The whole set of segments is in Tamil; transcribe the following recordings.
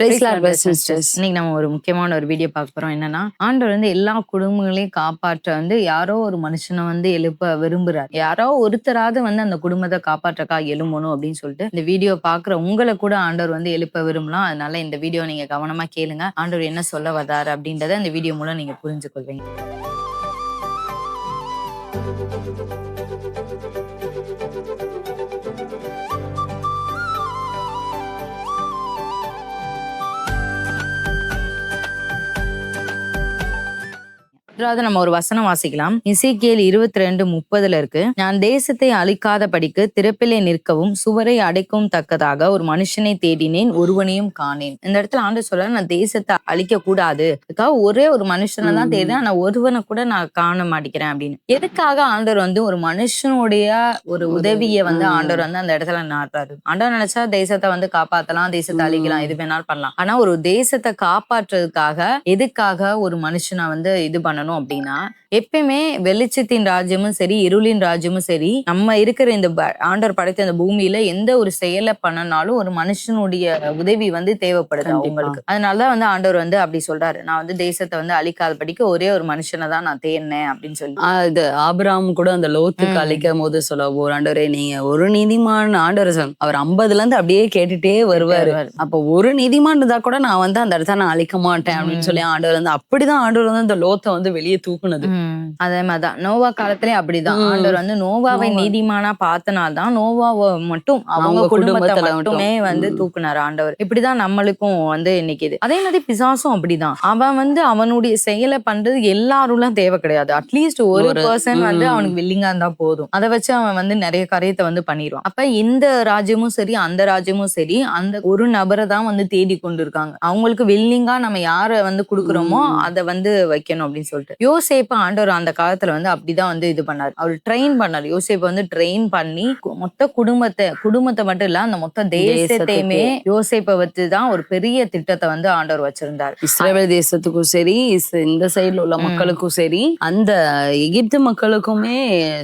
இன்னைக்கு நம்ம ஒரு முக்கியமான ஒரு வீடியோ பார்க்க போறோம். என்னன்னா, ஆண்டவர் வந்து எல்லா குடும்பங்களையும் காப்பாற்ற வந்து யாரோ ஒரு மனுஷனை வந்து எழுப்ப விரும்புறார். யாரோ ஒருத்தராவது வந்து அந்த குடும்பத்தை காப்பாற்றக்கா எழும்பணும் அப்படின்னு சொல்லிட்டு இந்த வீடியோ பாக்குற உங்களை கூட ஆண்டவர் வந்து எழுப்ப விரும்பலாம். அதனால இந்த வீடியோ நீங்க கவனமா கேளுங்க. ஆண்டவர் என்ன சொல்ல வர்றாரு அப்படின்றத இந்த வீடியோ மூலம் நீங்க புரிஞ்சு கொள்வீங்க. நம்ம ஒரு வசனம் வாசிக்கலாம். எசேக்கியேல் 22:30 இருக்கு. நான் தேசத்தை அழிக்காதபடிக்கு திறப்பிலே நிற்கவும் சுவரை அடைக்கவும் தக்கதாக ஒரு மனுஷனை தேடினேன், ஒருவனையும் காணேன். இந்த இடத்துல ஆண்டு சொல்ல, நான் தேசத்தை அழிக்க கூடாது, அதுக்காக ஒரே ஒரு மனுஷனை தான் தேடுறேன், ஆனா ஒருவனை கூட நான் காண மாட்டேங்கிறேன் அப்படின்னு. எதுக்காக ஆண்டவர் வந்து ஒரு மனுஷனுடைய ஒரு உதவியை வந்து ஆண்டவர் வந்து அந்த இடத்துல நாட்டுறாரு. ஆண்டவர் நினைச்சா தேசத்தை வந்து காப்பாத்தலாம், தேசத்தை அழிக்கலாம், எது வேணாலும் பண்ணலாம். ஆனா ஒரு தேசத்தை காப்பாற்றுறதுக்காக எதுக்காக ஒரு மனுஷனை வந்து இது பண்ணணும் அப்படின்னா, எப்பயுமே வெளிச்சத்தின் ராஜ்யமும் சரி, இருளின் ராஜ்யமும் சரி, நம்ம இருக்கிற இந்த ஆண்டவர் படைத்த இந்த பூமியில எந்த ஒரு செயலை பண்ணனாலும் ஒரு மனுஷனுடைய உதவி வந்து தேவைப்படுது அவங்களுக்கு. அதனாலதான் வந்து ஆண்டவர் வந்து அப்படி சொல்றாரு, நான் வந்து தேசத்தை வந்து அழிக்காதபடிக்கு ஒரே ஒரு மனுஷனை தான் நான் தேடினேன் அப்படின்னு சொல்லி. இது ஆபிரகாம் கூட அந்த லோத்துக்கு அழிக்கும் போது சொல்ல, ஆண்டவரே நீங்க ஒரு நீதிமான், ஆண்டவர் அவர் 50ல இருந்து அப்படியே கேட்டுட்டே வருவாரு. அப்ப ஒரு நீதிமான் இருந்தா கூட நான் வந்து அந்த இடத்த நான் அழிக்க மாட்டேன் அப்படின்னு சொல்லி ஆண்டவர் வந்து அப்படிதான் ஆண்டவர் வந்து அந்த லோத்தை வந்து வெளியே தூக்குனது. அதே மாதிரிதான் நோவா காலத்திலே அப்படிதான் ஆண்டவர் வந்து நோவாவை நீதிமானா பார்த்தனால்தான் நோவாவை மட்டும் அவங்க குடும்பத்தை மட்டுமே வந்து தூக்குனார் ஆண்டவர். இப்படிதான் நம்மளுக்கும் வந்து இன்னைக்கு இது. அதே மாதிரி பிசாசும் அப்படிதான். அவன் வந்து அவனுடைய செயலை பண்றது எல்லாரும் தேவை கிடையாது. அட்லீஸ்ட் ஒரு பர்சன் வந்து அவனுக்கு வில்லிங்கா இருந்தா போதும். அதை வச்சு அவன் வந்து நிறைய காரியத்தை வந்து பண்ணிடுவான். அப்ப இந்த ராஜ்யமும் சரி, அந்த ராஜ்யமும் சரி, அந்த ஒரு நபரை தான் வந்து தேடி கொண்டு இருக்காங்க. அவங்களுக்கு வில்லிங்கா நம்ம யாரை வந்து கொடுக்குறோமோ அதை வந்து வைக்கணும் அப்படின்னு சொல்லிட்டு. யோசேப்பு ஆண்டவர் அந்த காலத்துல வந்து அப்படிதான் வந்து இது பண்ணாரு. அவர் ட்ரெயின் பண்ணாரு. யோசேப்பு வந்து ட்ரெயின் பண்ணி மொத்த குடும்பத்தை மட்டும் இல்ல, அந்த மொத்த தேசத்தையுமே யோசேப்பை வச்சுதான் ஒரு பெரிய திட்டத்தை வந்து ஆண்டவர் வச்சிருந்தார். இஸ்ரவேல் தேசத்துக்கும் சரி, இந்த சைடுல உள்ள மக்களுக்கும் சரி, அந்த எகிப்து மக்களுக்குமே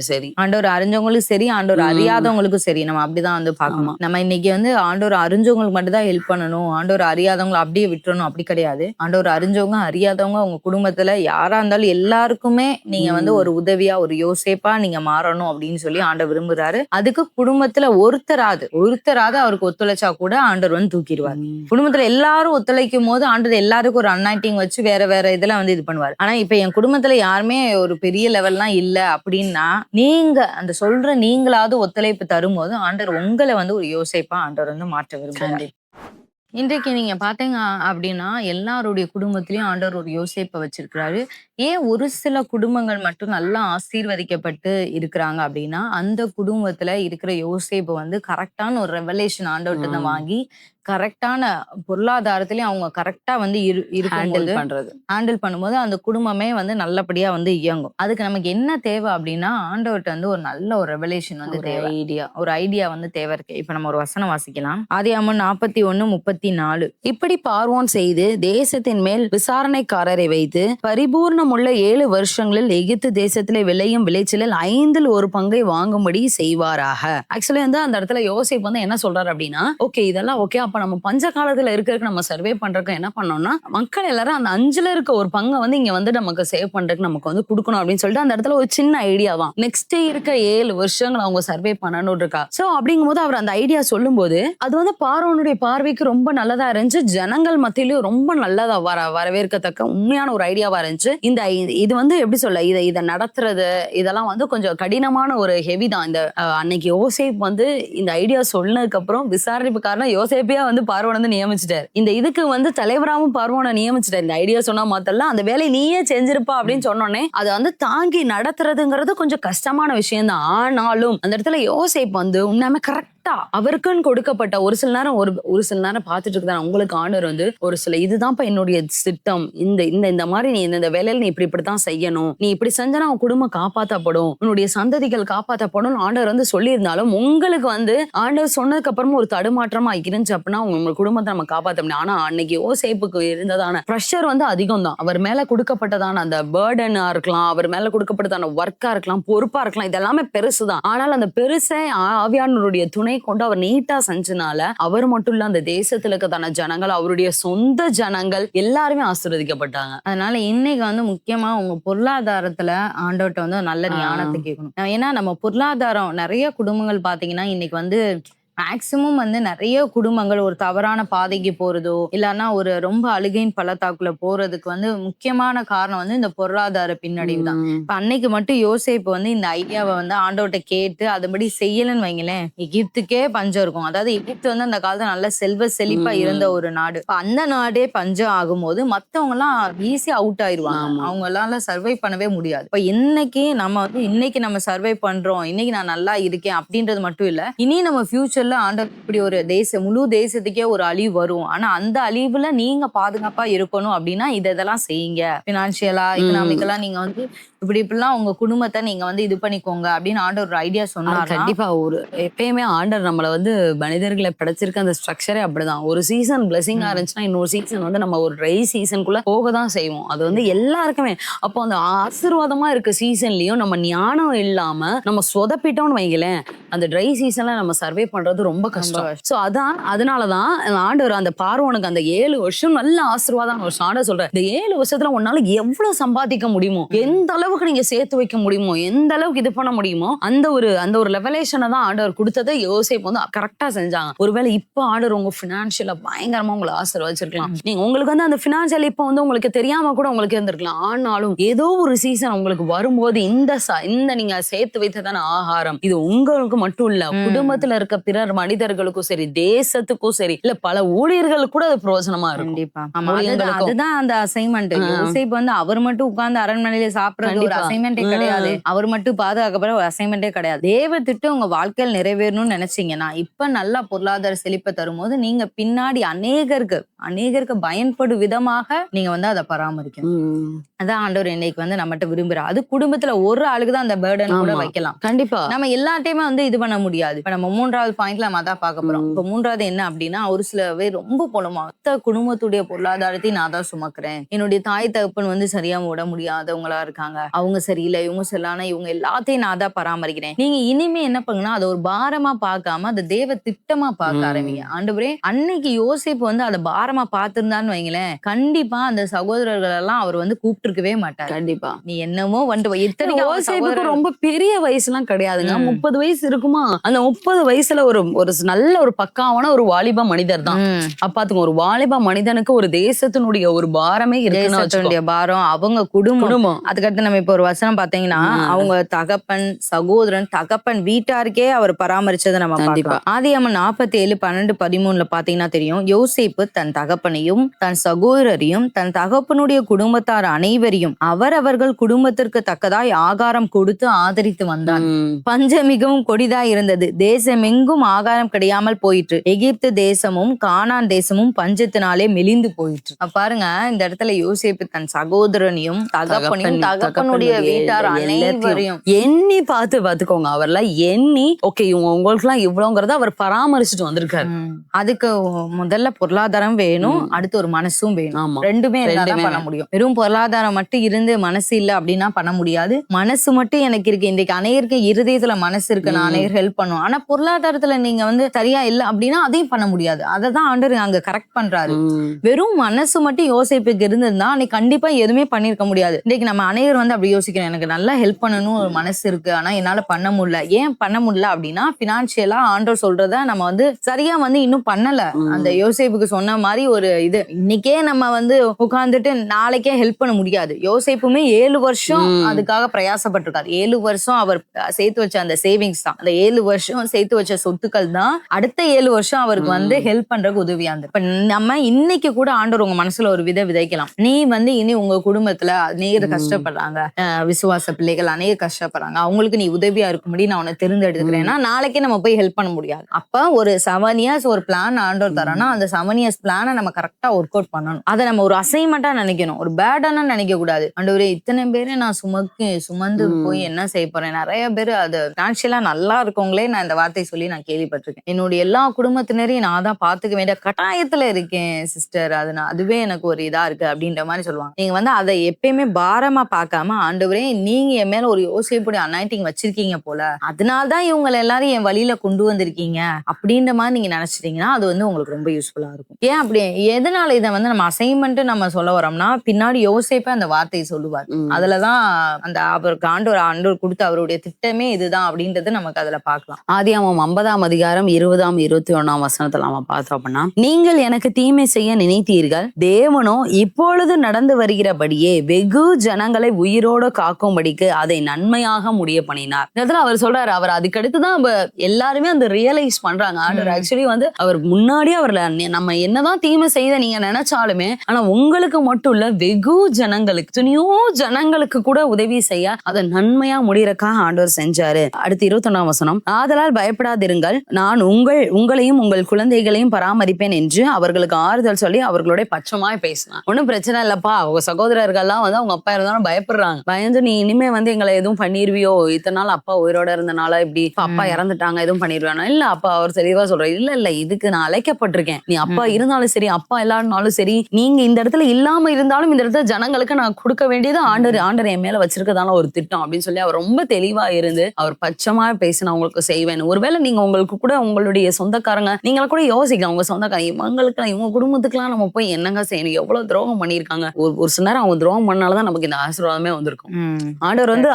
சரி, ஆண்டவர் அறிஞ்சவங்களுக்கும் சரி, ஆண்டவர் அறியாதவங்களுக்கும் சரி, நம்ம அப்படிதான் வந்து பார்க்கணும். நம்ம இன்னைக்கு வந்து ஆண்டவர் அறிஞ்சவங்களுக்கு மட்டும் தான் ஹெல்ப் பண்ணணும், ஆண்டவர் அறியாதவங்களை அப்படியே விட்டுறணும் அப்படி கிடையாது. ஆண்டவர் அறிஞ்சவங்க அறியாதவங்க உங்க குடும்பத்துல யாரா இருந்தாலும் எல்லாருக்குமே நீங்க வந்து ஒரு உதவியா, ஒரு யோசேப்பா நீங்க மாறணும் அப்படின்னு சொல்லி ஆண்டவர் விரும்புறாரு. அதுக்கு குடும்பத்துல ஒருத்தராவது அவருக்கு ஒத்துழைச்சா கூட ஆண்டவர் வந்து தூக்கிடுவார். குடும்பத்துல எல்லாரும் ஒத்துழைக்கும் போது ஆண்டவர் எல்லாருக்கும் ஒரு அனாயிண்டிங் வச்சு வேற வேற இதெல்லாம் வந்து இது பண்ணுவார். ஆனா இப்ப என் குடும்பத்துல யாருமே ஒரு பெரிய லெவல்லாம் இல்ல அப்படின்னா, நீங்க அந்த சொல்ற நீங்களாவது ஒத்துழைப்பு தரும்போது ஆண்டவர் உங்களை வந்து ஒரு யோசேப்பா ஆண்டவர் வந்து மாற்ற விரும்புறாரு. இன்றைக்கு நீங்க பாத்தீங்க அப்படின்னா எல்லாருடைய குடும்பத்திலயும் ஆண்டவர் ஒரு யோசேப்பை வச்சிருக்கிறாரு. ஏன் ஒரு சில குடும்பங்கள் மட்டும் நல்லா ஆசீர்வதிக்கப்பட்டு இருக்கிறாங்க அப்படின்னா, அந்த குடும்பத்துல இருக்கிற யோசேப்பு வந்து கரெக்டான ஒரு ரெவலேஷன் ஆண்டவர்கிட்ட வாங்கி கரெக்டான பொருளாதாரத்திலயும் அவங்க கரெக்டா வந்து ஹேண்டில் பண்ணும்போது அந்த குடும்பமே வந்து நல்லபடியா வந்து இயங்கும். அதுக்கு நமக்கு என்ன தேவை அப்படின்னா, ஆண்டவர்கிட்ட வந்து ஒரு நல்ல ஒரு ரெவலேஷன் வந்து தேவை, ஒரு ஐடியா வந்து தேவை இருக்கு. இப்ப நம்ம ஒரு வசனம் வாசிக்கலாம். ஆதியாகமம் 41:34. இப்படி பார்வோன் செய்து தேசத்தின் மேல் விசாரணைக்காரரை வைத்து பரிபூர்ணமுள்ள 7 வருஷங்களில் எகிப்து தேசத்திலே விளையும் விளைச்சலில் 5ல் ஒரு பங்கை வாங்கும்படி செய்வாராக. ஆக்சுவலி வந்து அந்த இடத்துல யோசேப்பு வந்து என்ன சொல்றாரு அப்படின்னா, ஓகே இதெல்லாம் ஓகே, அப்ப நம்ம பஞ்ச காலத்துல இருக்கிறதுக்கு நம்ம சர்வே பண்றதுக்கு என்ன பண்ணோம்னா, மக்கள் எல்லாரும் அந்த 5ல இருக்க ஒரு பங்கை வந்து இங்க வந்து நமக்கு சேவ் பண்றதுக்கு நமக்கு வந்து கொடுக்கணும் அப்படின்னு சொல்லிட்டு அந்த இடத்துல ஒரு சின்ன ஐடியா தான். நெக்ஸ்ட் இருக்க 7 வருஷங்கள் அவங்க சர்வே பண்ணணும் இருக்கா. சோ அப்படிங்கும் போது அவர் அந்த ஐடியா சொல்லும் போது அது வந்து பார்வோனுடைய பார்வைக்கு ரொம்ப நல்லதா இருந்துச்சு. ஜனங்கள் மத்தியிலயும் ரொம்ப நல்லதா வரவேற்கத்தக்க உண்மையான ஒரு ஐடியாவா இருந்துச்சு. இந்த இது வந்து எப்படி சொல்ல, இதை நடத்துறது இதெல்லாம் வந்து கொஞ்சம் கடினமான ஒரு ஹெவி தான். இந்த அன்னைக்கு யோசேப் வந்து இந்த ஐடியா சொன்னதுக்கு அப்புறம் விசாரணைப்புக்காரனா யோசேப்பையா வந்து பார்வோனை வந்து நியமிச்சிட்டாரு. இந்த இதுக்கு வந்து தலைவராகவும் பார்வோனை நியமிச்சிட்டாரு. இந்த ஐடியா சொன்னா மாத்தல, அந்த வேலையை நீயே செஞ்சிருப்பா அப்படின்னு சொன்னோன்னே அதை வந்து தாங்கி நடத்துறதுங்கிறது கொஞ்சம் கஷ்டமான விஷயம் தான். ஆனாலும் அந்த இடத்துல யோசேப் வந்து உண்மையாமே கரெக்டா அவருக்குன்னு கொடுக்கப்பட்ட ஒரு சில நேரம் பார்த்துட்டு இருக்குதான் உங்களுக்கு ஆண்டவர் வந்து ஒரு சில இதுதான்ப்பா என்னுடைய திட்டம், இந்த மாதிரி நீ இந்த வேலையில நீ இப்படித்தான் செய்யணும், நீ இப்படி செஞ்சனா உன் குடும்பம் காப்பாற்றப்படும், உன்னுடைய சந்ததிகள் காப்பாற்றப்படும் ஆண்டவர் வந்து சொல்லியிருந்தாலும் உங்களுக்கு வந்து ஆண்டவர் சொன்னதுக்கு அப்புறமா ஒரு தடுமாற்றமா இருந்துச்சு அப்படின்னா உங்க குடும்பத்தை நம்ம காப்பாற்ற முடியும். ஆனா அன்னைக்கு யோசேப்புக்கு இருந்ததான ப்ரெஷர் வந்து அதிகம் தான். அவர் மேல கொடுக்கப்பட்டதான அந்த பேர்டனா இருக்கலாம், அவர் மேல கொடுக்கப்பட்டதான ஒர்க்கா இருக்கலாம், பொறுப்பா இருக்கலாம், இதெல்லாமே பெருசுதான். ஆனால் அந்த பெருசை ஆவியானவருடைய துணை கொண்டு அவர் நீட்டா செஞ்சனால அவர் மட்டும் இல்ல, அந்த தேசத்துல இருக்கதான ஜனங்கள், அவருடைய சொந்த ஜனங்கள் எல்லாருமே ஆசீர்வதிக்கப்பட்டாங்க. அதனால இன்னைக்கு வந்து முக்கியமா உங்க பொருளாதாரத்துல ஆண்டவர்ட்ட வந்து நல்ல ஞானத்தை கேட்கணும். ஏன்னா நம்ம பொருளாதாரம் நிறைய குடும்பங்கள் பாத்தீங்கன்னா இன்னைக்கு வந்து மேக்சிமம் வந்து நிறைய குடும்பங்கள் ஒரு தவறான பாதைக்கு போறதோ இல்லைன்னா ஒரு ரொம்ப அழுகையின் பள்ளத்தாக்குள்ள போறதுக்கு வந்து முக்கியமான காரணம் வந்து இந்த பொருளாதார பின்னடைவு தான். இப்ப அன்னைக்கு மட்டும் யோசேப்பு வந்து இந்த ஐடியாவை வந்து ஆண்டவர்ட்ட கேட்டு அதுபடி செய்யலன்னு வைங்களேன், எகிப்துக்கே பஞ்சம் இருக்கும். அதாவது எகிப்து வந்து அந்த காலத்துல நல்ல செல்வ செழிப்பா இருந்த ஒரு நாடு. இப்ப அந்த நாடே பஞ்சம் ஆகும்போது மத்தவங்க எல்லாம் ஈஸியா அவுட் ஆயிருவாங்க. அவங்களால சர்வை பண்ணவே முடியாது. இப்ப இன்னைக்கு நம்ம சர்வை பண்றோம், இன்னைக்கு நான் நல்லா இருக்கேன் அப்படின்றது மட்டும் இல்ல, இனி நம்ம ஃபியூச்சர் ஆண்டவர் இப்படி ஒரு முழு தேசத்துக்கே ஒரு அழிவு வரும். ஆனா அந்த அழிவுல நீங்க பாதுகாப்பா இருக்கணும் அப்படின்னா இதெல்லாம் செய்யுங்க. பினான்சியலா, எக்கனாமிக்கலா நீங்க வந்து இப்படிலாம் உங்க குடும்பத்தை நீங்க வந்து இது பண்ணிக்கோங்க அப்படின்னு ஆண்டவர் ஒரு ஐடியா சொன்னார். கண்டிப்பா எப்பயுமே ஆண்டவர் நம்மள வந்து மனிதர்களை படைச்சிருக்க அந்த ஸ்ட்ரக்சரே அப்படிதான். ஒரு சீசன் பிளஸிங்கா இருந்துச்சுன்னா இன்னொரு சீசன் வந்து நம்ம ஒரு ட்ரை சீசனுக்குள்ள போக தான் செய்வோம். அது வந்து எல்லாருக்குமே. அப்போ அந்த ஆசீர்வாதமா இருக்க சீசன்லயும் நம்ம ஞானம் இல்லாம நம்ம சொதப்பிட்டோம்னு வைங்களேன், அந்த ட்ரை சீசன்ல நம்ம சர்வே பண்றது ரொம்ப கஷ்டம். சோ அதனாலதான் ஆண்டவர் அந்த பார்வோனுக்கு அந்த 7 வருஷம் நல்ல ஆசீர்வாதம் ஆண்டவர் சொல்ற, இந்த 7 வருஷத்துல உன்னால எவ்வளவு சம்பாதிக்க முடியுமோ, எந்த அளவுக்கு நீங்க சேர்த்து வைக்க முடியுமோ, எந்த அளவுக்கு இது பண்ண முடியுமோ, அந்த ஒரு ரெவலேஷனை தான் ஆண்டவர் கொடுத்ததை யோசேப்பு வந்து கரெக்டா செஞ்சாங்க. ஒருவேளை இப்ப ஆண்டவர் உங்க பினான்சியலா பயங்கரமா உங்களை ஆசீர்வதிச்சிருக்கலாம். நீங்க உங்களுக்கு வந்து அந்த பினான்சியல் இப்ப வந்து உங்களுக்கு தெரியாம கூட உங்களுக்கு இருந்திருக்கலாம். ஆனாலும் ஏதோ ஒரு சீசன் உங்களுக்கு வரும்போது இந்த நீங்க சேர்த்து வைத்ததான ஆகாரம் இது உங்களுக்கு மட்டும் இல்ல, குடும்பத்துல இருக்க பிறர் மனிதர்களுக்கும் சரி, தேசத்துக்கும் சரி, இல்ல பல ஊழியர்களுக்கு கூட அது பிரயோஜனமா இருக்கும். கண்டிப்பா. அதுதான் அந்த அசைன்மெண்ட். யோசேப்பு வந்து அவர் மட்டும் உட்கார்ந்து அரண்மனையில சாப்பிடுறது ஒரு அசைன்மெண்டே கிடையாது. அவர் மட்டும் பாதுகாக்கப்படுற ஒரு அசைன்மெண்டே கிடையாது. தேவ திட்டம் உங்க வாழ்க்கையில் நிறைவேறணும்னு நினைச்சீங்கன்னா இப்ப நல்லா பொருளாதார செழிப்பை தரும்போது நீங்க பின்னாடி அநேகருக்கு பயன்படும் விதமாக நீங்க வந்து அதை பராமரிக்கணும். அதான் ஆண்டவர் இன்னைக்கு வந்து நம்மகிட்ட விரும்புறாரு. அது குடும்பத்துல ஒரு ஆளுக்கு தான் அந்த பேர்டன் கூட வைக்கலாம். கண்டிப்பா நம்ம எல்லாத்தையுமே வந்து இது பண்ண முடியாது. இப்ப நம்ம 3வது பாயிண்ட்ல நம்ம அதான் பார்க்க போறோம். இப்ப 3வது என்ன அப்படின்னா, ஒரு சில பேர் ரொம்ப மொத்த குடும்பத்துடைய பொருளாதாரத்தையும் நான் தான் சுமக்கிறேன், என்னுடைய தாய் தகப்பன் வந்து சரியா விட முடியாதவங்களா இருக்காங்க, அவங்க சரியில்லை, இவங்க சரியில்லை, இவங்க எல்லாத்தையும் நான் தான் பராமரிக்கிறேன். நீங்க இனிமே என்ன பண்ணுங்கன்னா அதை ஒரு பாரமா பார்க்காம அதை தேவ திட்டமா பார்க்க ஆரம்பிங்க. ஆண்டவரே, அன்னைக்கு யோசேப்பு வந்து அதை பாரமா பார்த்திருந்தான்னு வைங்களேன், கண்டிப்பா அந்த சகோதரர்கள் எல்லாம் அவர் வந்து கூப்பிட்டுருக்கவே மாட்டார். கண்டிப்பா நீ என்னமோ வந்துட்டு இத்தனை ரொம்ப பெரிய வயசுலாம் கிடையாதுங்க. 30 வயசு இருக்குமா, அந்த 30 வயசுல ஒரு நல்ல ஒரு பக்காவான ஒரு வாலிப மனிதர் தான். அப்பாத்துங்க, ஒரு வாலிப மனிதனுக்கு ஒரு தேசத்தினுடைய ஒரு பாரமே இருக்கு. பாரம் அவங்க குடும்பம். அதுக்கடுத்து நம்ம இப்ப ஒரு வசனம் பாத்தீங்கன்னா, அவங்க தகப்பன் சகோதரன் தகப்பன் வீட்டாருக்கே அவர் பராமரிச்சதை நம்ம பார்க்கலாம். ஆதியாகமம் 47:12-13 பாத்தீங்கன்னா தெரியும், யோசேப்பு தன் தகப்பனையும் தன் சகோதரரையும் தன் தகப்பனுடைய குடும்பத்தார் அனைவரையும் அவரவர்கள் குடும்பத்திற்கு தக்கதாய் ஆகாரம் கொடுத்து ஆதரித்து வந்தான். பஞ்சம் மிகவும் கொடிதாய் இருந்தது, தேசமெங்கும் ஆகாரம் கிடையாமல் போயிற்று, எகிப்து தேசமும் கானான் தேசமும் பஞ்சத்தினாலே மெலிந்து போயிற்று. பாருங்க, இந்த இடத்துல யோசேப்பு தன் சகோதரனையும் தகப்பனுடைய வீட்டார் அனைவரையும் எண்ணி பாத்துக்கோங்க. அவர்லாம் எண்ணி ஓகே இவங்க உங்களுக்கு எல்லாம் இவ்வளவுங்கிறத அவர் பராமரிச்சுட்டு வந்திருக்காரு. அதுக்கு முதல்ல பொருளாதாரம் வேணும், அடுத்து ஒரு மனசும் வேணும். ரெண்டுமே பண்ண முடியும். வெறும் பொருளாதாரம் மட்டும் இருந்து மனசு இல்ல அப்படின்னா பண்ண முடியாது. மனசு மட்டும் எனக்கு இருக்கு, இன்றைக்கு அனைவருக்கு இருதயத்துல மனசு இருக்கு, நான் அனைவரும் ஹெல்ப் பண்ணுவோம். ஆனா பொருளாதாரத்துல நீங்க வந்து சரியா இல்ல அப்படின்னா அதையும் பண்ண முடியாது. அததான் ஆண்டவர் அங்க கரெக்ட் பண்றாரு. வெறும் மனசு மட்டும் யோசிப்புக்கு இருந்திருந்தா அன்னைக்கு கண்டிப்பா எதுவுமே பண்ணிருக்க முடியாது. இன்னைக்கு நம்ம அனைவரும் வந்து அப்படி யோசிக்கிறோம், எனக்கு நல்லா ஹெல்ப் பண்ணணும் ஒரு மனசு இருக்கு, ஆனா என்னால பண்ண முடியல. ஏன் பண்ண முடியல அப்படின்னா, பினான்சியலா ஆண்டவர் சொல்றத நம்ம வந்து சரியா வந்து இன்னும் பண்ணல. அந்த யோசேப்புக்கு சொன்ன மாதிரி ஒரு இது இன்னைக்கே நம்ம வந்து உட்கார்ந்துட்டு நாளைக்கே ஹெல்ப் பண்ண முடியாது. யோசேப்புமே 7 வருஷம் அதுக்காக பிரயாசப்பட்டிருக்காரு. 7 வருஷம் அவர் சேர்த்து வச்ச அந்த சேவிங்ஸ் தான், அந்த 7 வருஷம் சேர்த்து வச்ச சொத்துக்கள் தான் அடுத்த 7 வருஷம் அவருக்கு வந்து ஹெல்ப் பண்றதுக்கு உதவியா இருந்து. இப்ப நம்ம இன்னைக்கு கூட ஆண்டவர் உங்க மனசுல ஒரு விதைக்கலாம். நீ வந்து இனி உங்க குடும்பத்துல அநேகர் கஷ்டப்படுறாங்க, விசுவாச பிள்ளைகள் அநேகர் கஷ்டப்படுறாங்க, அவங்களுக்கு நீ உதவியா இருக்கும்படி நான் உன்னை தேர்ந்தெடுத்துக்கிறேன்னா நாளைக்கே நம்ம போய் ஹெல்ப் பண்ண முடியாது. அப்ப ஒரு 7 years ஒரு பிளான் ஆண்டவர் தரனா, அந்த 7 years பிளானை நம்ம கரெக்டா ஒர்க் அவுட் பண்ணணும். அதை நம்ம ஒரு அசைன்மெண்டா நினைக்கணும், ஒரு பேடானா நினைக்க கூடாது. ஆண்டவரே, இத்தனை பேரை நான் சுமந்து போய் என்ன செய்ய போறேன். நிறைய பேர் அது பினான்சியலா நல்லா இருக்கவங்களே நான் இந்த வார்த்தை சொல்லி நான் கேள்விப்பட்டிருக்கேன். என்னுடைய எல்லா குடும்பத்தினரையும் நான் தான் பாத்துக்க வேண்டிய கட்டாயத்துல இருக்கேன் சிஸ்டர், அதுவே எனக்கு ஒரு இதா இருக்கு அப்படின்ற மாதிரி சொல்லுவாங்க. நீங்க வந்து அதை எப்பயுமே பாரமா பார்க்காம ஆண்டவரே நீங்க என் மேல ஒரு யோசேப்புடைய அனாயிண்டிங் வச்சிருக்கீங்க போல, அதனாலதான் இவங்களை எல்லாரும் என் வழியில கொண்டு வந்திருக்கீங்க அப்படின்ற மாதிரி நீங்க நினைச்சிட்டீங்கன்னா அது வந்து உங்களுக்கு ரொம்ப யூஸ்ஃபுல்லா இருக்கும். ஏன் அப்படி எதனால இதை வந்து நம்ம அசைன்மெண்ட் நம்ம சொல்ல வரோம்னா, பின்னாடி யோசேப்பே அந்த வார்த்தையை சொல்லுவார். அதுலதான் அந்த அவருக்கு ஆண்டவர் கொடுத்த அவருடைய திட்டமே இதுதான் அப்படின்றது நமக்கு அதுல பார்க்கலாம். ஆதியாகமம் 50ஆம் அதிகாரம் 20ஆம் 21ஆம் வசனத்துல நம்ம பார்த்தோம் அப்படின்னா, நீங்கள் எனக்கு தீமை செய்ய நினைத்தீர்கள், தேவனோ இப்பொழுது நடந்து வருகிறபடியே வெகு ஜனங்களை உயிரோட காக்கும்படிக்கு அதை நன்மையாக முடிய பண்ணினார். இடத்துல அவர் சொல்றாரு, அவர் அதுக்கடுத்துதான் எல்லாருமே அந்த ரியலைஸ் பண்றாங்க. ஆண்டவர் ஆக்சுவலி வந்து அவர் முன்னாடியே அவர்ல நம்ம என்னதான் தீமை செய்த நீங்க நினைச்சாலுமே, ஆனா உங்களுக்கு மட்டும் இல்ல வெகு ஜனங்களுக்கு, துணியோ ஜனங்களுக்கு கூட உதவி செய்ய அதை நன்மையா முடியறக்காக ஆண்டவர் செஞ்சாரு. அடுத்து 21ஆம் வசனம், ஆதலால் பயப்படாதிருங்கள், நான் உங்களையும் உங்கள் குழந்தைகளையும் பராமரிப்பேன் என்று அவர்களுக்கு ஆறுதல் சொல்லி அவர்களுடைய பட்சமாய் பேசினான். ஒன்னும் பிரச்சனை இல்லப்பா, அவங்க சகோதரர்கள்லாம் வந்து அவங்க அப்பா இருந்தாலும் பயப்படுறாங்க, பயந்து நீ இனிமே வந்து எங்களை எதுவும் பண்ணிருவியோ, இத்தனை நாள் அப்பா உயிரோட இருந்தனால இப்படி அப்பா இறந்துட்டாங்க எதுவும் பண்ணிருவானா? இல்ல அப்பா அவர் தெளிவா சொல்றாரு, இல்ல இதுக்கு நான் அழைக்கப்பட்டிருக்கேன், நீ அப்பா இருந்தாலும் சரி அப்பா இல்லாதனாலும் சரி, நீங்க இந்த இடத்துல இல்லாம இருந்தாலும் இந்த இடத்துல ஜனங்களுக்கு நான் கொடுக்க வேண்டியது ஆண்டர் என் மேல வச்சிருக்கதான ஒரு திட்டம் அப்படின்னு சொல்லி அவர் ரொம்ப தெளிவா இருந்து அவர் பட்சமா பேசி நான் உங்களுக்கு செய்வேன். ஒருவேளை நீங்க உங்களுக்கு கூட உங்களுடைய சொந்தக்காரங்க நீங்கள கூட யோசிக்கலாம், உங்க சொந்தக்காரங்க இவங்களுக்கு இவங்க குடும்பத்துக்குலாம் நம்ம போய் என்னங்க செய்யணும், எவ்வளவு துரோகம் பண்ணிருக்காங்க, ஒரு சில நேரம் அவங்க துரோகம் பண்ணாலதான் நமக்கு இந்த ஆசீர்வாதமே வந்திருக்கும். ஆண்டவர் வந்து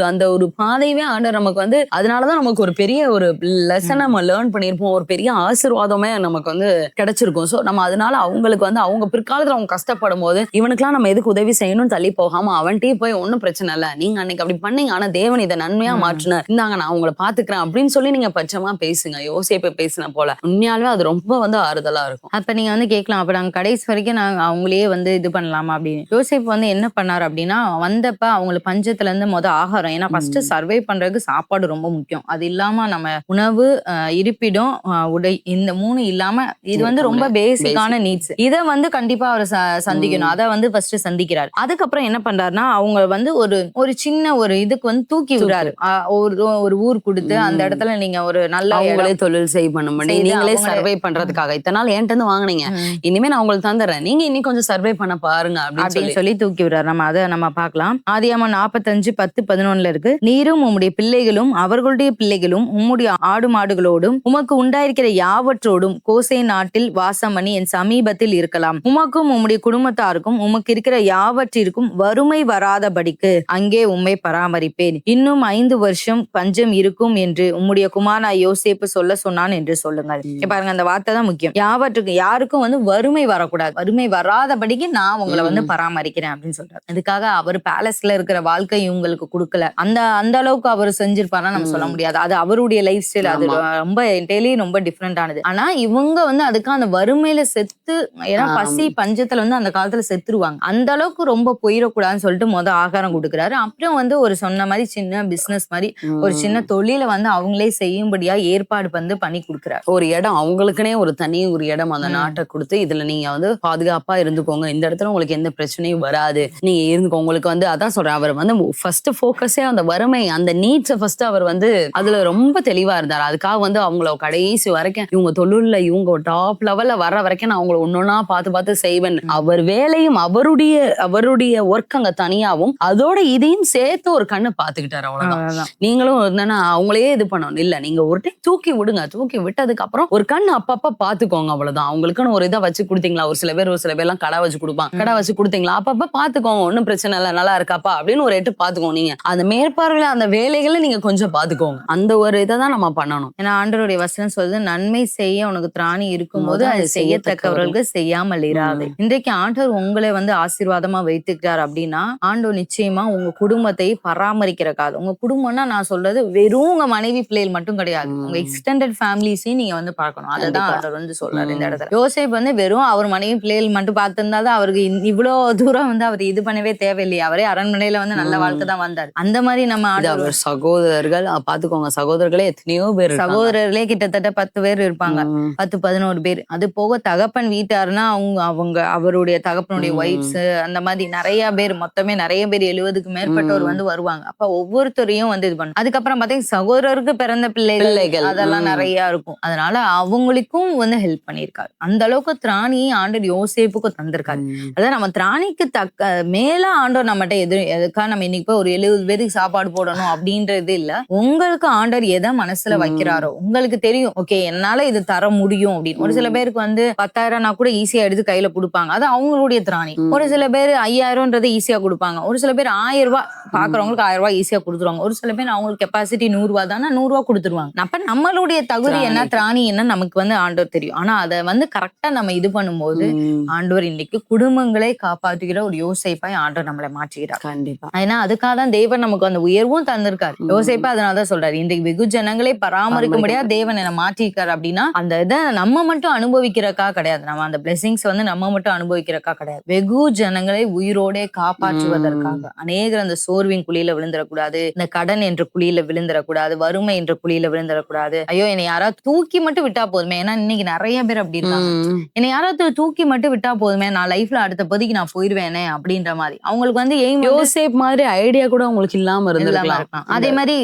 அந்த ஒரு பாதையவே ஆண்டவர் நமக்கு வந்து அதனாலதான் நமக்கு ஒரு பெரிய ஒரு லெசன் நம்ம லேர்ன் பண்ணிருப்போம், ஒரு பெரிய ஆசீர்வாதமே நமக்கு வந்து கிடைச்சிருக்கும். சோ நம்ம அதனால அவங்களுக்கு வந்து அவங்க பிற்காலத்துல அவங்க கஷ்டப்படும் போது இவனுக்குலாம் நம்ம எதுக்கு உதவி செய்யணும்னு தள்ளி போகாம அவன்கிட்டயே போய் ஒன்னும் பிரச்சனை இல்ல, நீங்க அன்னைக்கு அப்படி பண்ணீங்க, ஆனா தேவன் இதை நன்மையா மாற்றினார், இந்தாங்க நான் உங்களை பாத்துக்கிறேன் அப்படின்னு சொல்லி நீங்க பட்சமா பேசுங்க. யோசேப்பை பேசின போல உண்மையாலுமே அது ரொம்ப வந்து ஆறுதலா இருக்கும். அப்ப நீங்க வந்து கேட்கலாம், அப்ப நாங்க கடைசி வரைக்கும் நாங்க அவங்களே வந்து இது பண்ணலாமா அப்படின்னு. யோசேப்பு வந்து என்ன பண்ணாரு அப்படின்னா, வந்தப்ப அவங்களுக்கு பஞ்சத்துல இருந்து ஆகாரம், ஏன்னா ஃபர்ஸ்ட் சர்வை பண்றதுக்கு சாப்பாடு ரொம்ப முக்கியம். அது இல்லாம நம்ம உணவு, இருப்பிடம், உடை, இந்த 3 இல்லாம இது வந்து ரொம்ப பேசிக்கான நீட்ஸ். இதை வந்து கண்டிப்பா அவர் சந்திக்கணும். அதை வந்து ஃபர்ஸ்ட் சந்திக்கிறாரு. அதுக்கப்புறம் என்ன பண்றாருன்னா, அவங்க வந்து ஒரு சின்ன ஒரு இதுக்கு வந்து தூக்கி விடுறாரு. ஒரு ஊர் கொடுத்து அந்த இடத்துல நீங்க ஒரு நல்ல அவங்களே தொழில் பண்ண நீங்களே சர்வை பண்றதுக்காக இத்தனை நாள் என்கிட்ட இருந்து வாங்குனீங்க, இனிமே நான் உங்களுக்கு தந்துடுறேன், நீங்க இன்னும் கொஞ்சம் சர்வை பண்ண பாருங்க அப்படின்னு சொல்லி தூக்கி விடுறாரு. நம்ம பார்க்கலாம். ஆதியாகமம் 45:10-11 இருக்கு. நீரும் உம்முடைய பிள்ளைகளும் அவர்களுடைய பிள்ளைகளும் உம்முடைய ஆடு மாடுகளோடும் உமக்கு உண்டாயிருக்கிற யாவற்றோடும் கோசே நாட்டில் வாசம் பண்ணி என் சமீபத்தில் இருக்கலாம். உமக்கும் உம்முடைய குடும்பத்தாருக்கும் உமக்கு இருக்கிற யாவற்றிற்கும் வறுமை வராதபடிக்கு அங்கே உம்மை பராமரிப்பேன். இன்னும் 5 வருஷம் பஞ்சம் இருக்கும் என்று உம்முடைய குமாரனாகிய யோசேப்பு சொல்ல சொன்னான் என்று சொல்லுங்கள். பாருங்க, அந்த வார்த்தை தான் முக்கியம். யாருக்கும் வந்து வறுமை வரக்கூடாது, வறுமை வராதபடிக்கு நான் உங்களை வந்து பராமரிக்கிறேன் அப்படின்னு சொல்றாரு. அதுக்காக அவர் பேலஸ்ல இருக்கிற வாழ்க்கை இவங்களுக்கு கொடுக்கல. அந்த அளவுக்கு அவர் செஞ்சிருப்பாருன்னு நம்ம சொல்ல முடியாது. அது அவருடைய லைஃப் ஸ்டைல், அது ரொம்ப டெய்லி ரொம்ப டிஃப்ரெண்ட் ஆனது. ஆனா இவங்க வந்து அதுக்கு அந்த வறுமையில செத்து, ஏன்னா பசி பஞ்சத்துல வந்து அந்த காலத்துல செத்துருவாங்க, அந்த அளவுக்கு ரொம்ப போயிடக்கூடாதுன்னு சொல்லிட்டு ஆகாரம் கொடுக்குறாரு. அப்புறம் வந்து ஒரு சொன்ன மாதிரி சின்ன பிசினஸ் மாதிரி ஒரு சின்ன தொழிலை வந்து அவங்களே செய்யும்படியா ஏற்பாடு வந்து பண்ணி கொடுக்குறாரு. ஒரு இடம் அவங்களுக்குனே ஒரு தனி ஒரு இடம் அந்த நாட்டை கொடுத்து, இதுல நீங்க வந்து பாதுகாப்பா இருந்துக்கோங்க, இந்த இடத்துல உங்களுக்கு எந்த பிரச்சனையும் வராது, நீங்க இருந்துக்கோ. உங்களுக்கு வந்து அதான் சொல்றேன், அவர் வந்து ஃபர்ஸ்ட் போக்கஸே அந்த வறுமை, அந்த நீட்ஸை ஃபர்ஸ்ட் அவர் வந்து அதுல ரொம்ப தெளிவா இருந்தார். அதுக்காக வந்து அவங்கள கடைசி வரைக்கும் இவங்க தொழில்ல இவங்க டாப் லெவல்ல வர்ற வரைக்கும் நான் அவங்களை ஒன்னொன்னா பார்த்து செய்வேன். அவர் வேலையும் அவருடைய ஒர்க் அங்க தனியாவும் அதோட இதையும் சேர்த்து ஒரு கண்ணு பாத்துக்கிட்டாரு. அவ்வளவுதான். நீங்களும் என்னன்னா அவங்களே இது பண்ணணும் இல்ல, நீங்க ஒரு டைம் தூக்கி விடுங்க, தூக்கி விட்டதுக்கு அப்புறம் ஒரு கண்ணு அப்பப்ப பாத்துக்கோங்க. அவ்வளவுதான். அவங்களுக்குன்னு ஒரு இதை வச்சு கொடுத்தீங்களா, ஒரு சில பேர் எல்லாம் கடை வச்சு கொடுப்பாங்க, கடை வச்சு கொடுத்தீங்களா, அப்பப்ப பாத்துக்கோங்க, ஒன்னும் பிரச்சனை இல்ல, நல்லா இருக்காப்பா அப்படின்னு ஒரு எட்டு பாத்துக்கோங்க. நீங்க அந்த மேற்பார்வையில அந்த வேலைகளை நீங்க கொஞ்சம் பாத்துக்கோங்க. அந்த ஒரு இதை தான் நம்ம பண்ணணும். ஏன்னா ஆண்டவருடைய வசனம் சொல்லுது, நன்மை செய்ய உனக்கு திராணி இருக்கும்போது அது செய்யத்தக்கவர்களுக்கு செய்யாமல் இராது. இன்றைக்கு ஆண்டவர் உங்களை வந்து ஆசீர்வாதமா வைத்துக்கிறார் அப்படின்னா, ஆண்டவர் நிச்சயமா உங்க குடும்பத்தை பராமரிக்கிறக்காது. உங்க குடும்பம்னா நான் சொல்றது வெறும் உங்க மனைவி பிள்ளைகள் மட்டும் கிடையாது, உங்க எக்ஸ்டெண்டட் ஃபேமிலிஸையும் நீங்க வந்து பார்க்கணும். அதுதான் ஆண்டவர் வந்து சொல்றாரு இந்த இடத்துல. யோசேப்பு வந்து வெறும் அவர் மனைவி பிள்ளைகள் மட்டும் பார்த்திருந்தாதான் அவருக்கு இவ்வளவு தூரம் வந்து அவர் இது பண்ணவே தேவையில்லையே. அவரே அரண்மனையில வந்து நல்ல வாழ்க்கை தான் வந்தார். அந்த மாதிரி நம்ம அவர் சகோதரர்கள் பாத்துக்கோங்க, சகோதரர்களே எத்தனையோ பேர், சகோதரர்களே கிட்டத்தட்ட 10 பேர் இருப்பாங்க, 10-11 பேர். அது போக தகப்பன் வீட்டாருன்னா அவருடைய தகப்பனுடைய ஒய்ஃப்ஸ், அந்த மாதிரி நிறைய பேர், மொத்தமே நிறைய பேர் 70க்கு மேற்பட்டவர் வந்து வருவாங்க. அப்ப ஒவ்வொருத்தரையும் வந்து இது பண்ணும். அதுக்கப்புறம் பார்த்தீங்கன்னா சகோதரருக்கு பிறந்த பிள்ளைகள் அதெல்லாம் நிறைய இருக்கும். அதனால அவங்களுக்கும் வந்து ஹெல்ப் பண்ணியிருக்காரு. அந்த அளவுக்கு திராணியை ஆண்டவர் யோசேப்புக்கு தந்திருக்காரு. அதான் நம்ம திராணிக்கு மேல ஆண்டவர் நம்மகிட்ட நம்மகிட்ட எதுக்கா நம்ம இன்னைக்கு போய் ஒரு 70 பேருக்கு சாப்பாடு போடணும் அப்படின்றது இல்ல. உங்களுக்கு ஆண்டவர் எதை மனசுல வைக்கிறாரோ, உங்களுக்கு தெரியும் ஓகே என்னால இது தர முடியும் அப்படின்னு. ஒரு சில பேருக்கு வந்து 10,000 கூட ஈஸியா எடுத்து கையில கொடுப்பாங்க, அது அவங்களுடைய திராணி. ஒரு சில பேர் 5,000 ஈஸியா கொடுப்பாங்க, ஒரு சில பேர் 1,000 ரூபாய் பாக்குறவங்களுக்கு 1,000 ரூபாய் ஈஸியா கொடுத்துருவாங்க, ஒரு சில பேர் அவங்களுக்கு கெப்பாசிட்டி 100 ரூபாய் தானே 100 ரூபாய் கொடுத்துருவாங்க. அப்ப நம்மளுடைய தகுதி என்ன, திராணி என்ன நமக்கு வந்து ஆண்டவர் தெரியும். ஆனா அதை வந்து கரெக்டா நம்ம இது பண்ணும்போது ஆண்டவர் இன்னைக்கு குடும்பங்களை காப்பாற்றுகிற ஒரு யோசேப்பாய் ஆண்டவர் நம்மளை மாற்றுகிறார். கண்டிப்பா. ஏன்னா அதுக்காக தான் தேவன் நமக்கு அந்த உயர்வும் தந்திருக்காரு. யோசேப்பா அதனாலதான் சொல்றாரு, இன்றைக்கு வெகு ஜனங்களை பராமரிக்கும்படியா தேவன் என்ன மாற்றிருக்காரு அப்படின்னா, அந்த இதை நம்ம மட்டும் அனுபவிக்கிறக்கா கிடையாது, நம்ம அந்த பிளெஸிங்ஸ் வந்து நம்ம மட்டும் அனுபவிக்கிறக்கா கிடையாது, வெகு ஜனங்களை உயிரோட காப்பாற்றுவதற்காக. அநேகர் அந்த சோர்வின் குழியில விழுந்துடக்கூடாது, இந்த கடன் என்ற குழியில விழுந்துடக்கூடாது, வறுமை என்ற குழியில விழுந்துடக்கூடாது. ஐயோ என்னை யாராவது தூக்கி மட்டும் விட்டா போதுமே, ஏன்னா இன்னைக்கு நிறைய பேர் அப்படி இருக்காங்க, என்னை யாராவது தூக்கி மட்டும் விட்டா போதுமே, நான் லைஃப்ல அடுத்த பதிக்கு நான் போயிருவேனே அப்படின்ற மாதிரி அவங்களுக்கு வந்து யோசேப் மாதிரி ஐடியா கூட உங்களுக்கு இல்லாம இருந்திருக்கலாம். அதே மாதிரி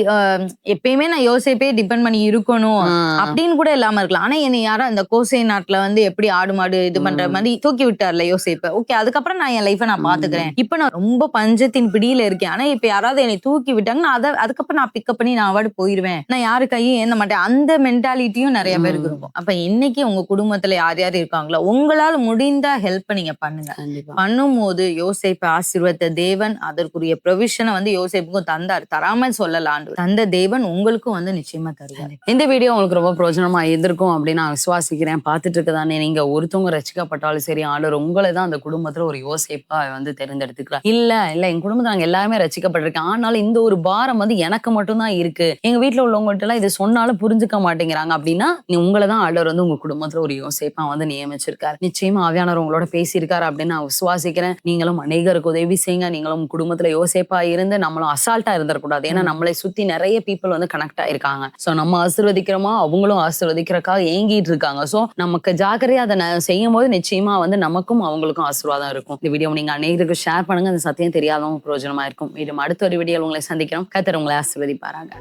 எப்பயுமே நான் யோசேப்பே டிபெண்ட் பண்ணி இருக்கணும் அப்படின்னு கூட இல்லாம இருக்கலாம். ஆனா என்னை யாரா இந்த கோசை நாட்டுல வந்து எப்படி ஆடு மாடு இது பண்ற மாதிரி தூக்கி விட்டார்ல யோசேப்ப, ஓகே அதுக்கப்புறம் நான் என் லைஃபை நான் பாத்துக்கிறேன், இப்ப நான் ரொம்ப பஞ்சத்தின் பிடியில இருக்கேன், ஆனா இப்ப யாராவது என்னை தூக்கி விட்டாங்கன்னா அதுக்கப்புறம் நான் பிக்கப் பண்ணி நான் அவார்டு போயிருவேன், நான் யாரு கையும் ஏந்த மாட்டேன், அந்த மென்டாலிட்டியும் நிறைய பேருக்கு இருக்கும். அப்ப இன்னைக்கு உங்க குடும்பத்துல யார் யார் இருக்காங்களோ உங்களால முடிந்தா ஹெல்ப் நீங்க பண்ணுங்க. பண்ணும்போது யோசேப்பை ஆசீர்வதித்த தேவன் அதற்குரிய ப்ரொவிஷனை வந்து யோசேப்புக்கும் தந்தார், தராமல் சொல்லலாம், தந்த தேவன் உங்களுக்கும் வந்து நிச்சயமா தருவார். இந்த வீடியோ உங்களுக்கு ரொம்ப பிரோஜனமா இருந்திருக்கும் அப்படின்னு நான் விசுவாசிக்கிறேன். பார்த்துட்டு இருக்கதானே நீங்க ஒருத்தவங்க ரசிக்கப்பட்டாலும் சரி, ஆண்டவர் உங்களை தான் அந்த குடும்பத்துல ஒரு யோசேப்பா வந்து தேர்ந்தெடுத்துக்கிறார். இல்ல எங்க குடும்பத்துல நாங்க எல்லாருமே ரசிக்கப்பட்டிருக்கேன், ஆனாலும் இந்த ஒரு பாரம் வந்து எனக்கு மட்டும்தான் இருக்கு, எங்க வீட்டுல உள்ளவங்கள்ட்ட எல்லாம் இது சொன்னாலும் புரிஞ்சுக்க மாட்டேங்கிறாங்க அப்படின்னா, உங்களை தான் ஆண்டவர் வந்து உங்க குடும்பத்துல ஒரு யோசேப்பா வந்து நியமிச்சிருக்காரு. நிச்சயமா ஆவியானவர் உங்களோட பேசியிருக்காரு அப்படின்னு நான் விசுவாசிக்கிறேன். நீங்களும் அநேகருக்கு உதவி செய்யுங்க. நீங்களும் குடும்பத்துல யோசேப்பா இருந்து நம்மளும் அசால்ட்டா இருந்துடக்கூடாது. ஏன்னா நம்மளை சுத்தி நிறைய பீப்புள் வந்து கனெக்ட் ஆயிருக்காங்க. சோ நம்ம ஆசீர்வதிக்கிறோமா, அவங்களும் ஆசீர்வதிக்கிறக்காக ஏங்கிட்டு இருக்காங்க. சோ நமக்கு ஜாக்கிரதையா அதை செய்யும் போது நிச்சயமா வந்து நமக்கும் அவங்களுக்கும் ஆசீர்வாதம் இருக்கும். இந்த வீடியோ நீங்க அநேகருக்கு ஷேர் பண்ணுங்க. அந்த சத்தியம் தெரியாதவங்க பிரயோஜனமா இருக்கும். மீண்டும் அடுத்த ஒரு வீடியோ உங்களை சந்திக்கிறோம். கர்த்தர் உங்களை ஆசீர்வதிப்பாராங்க.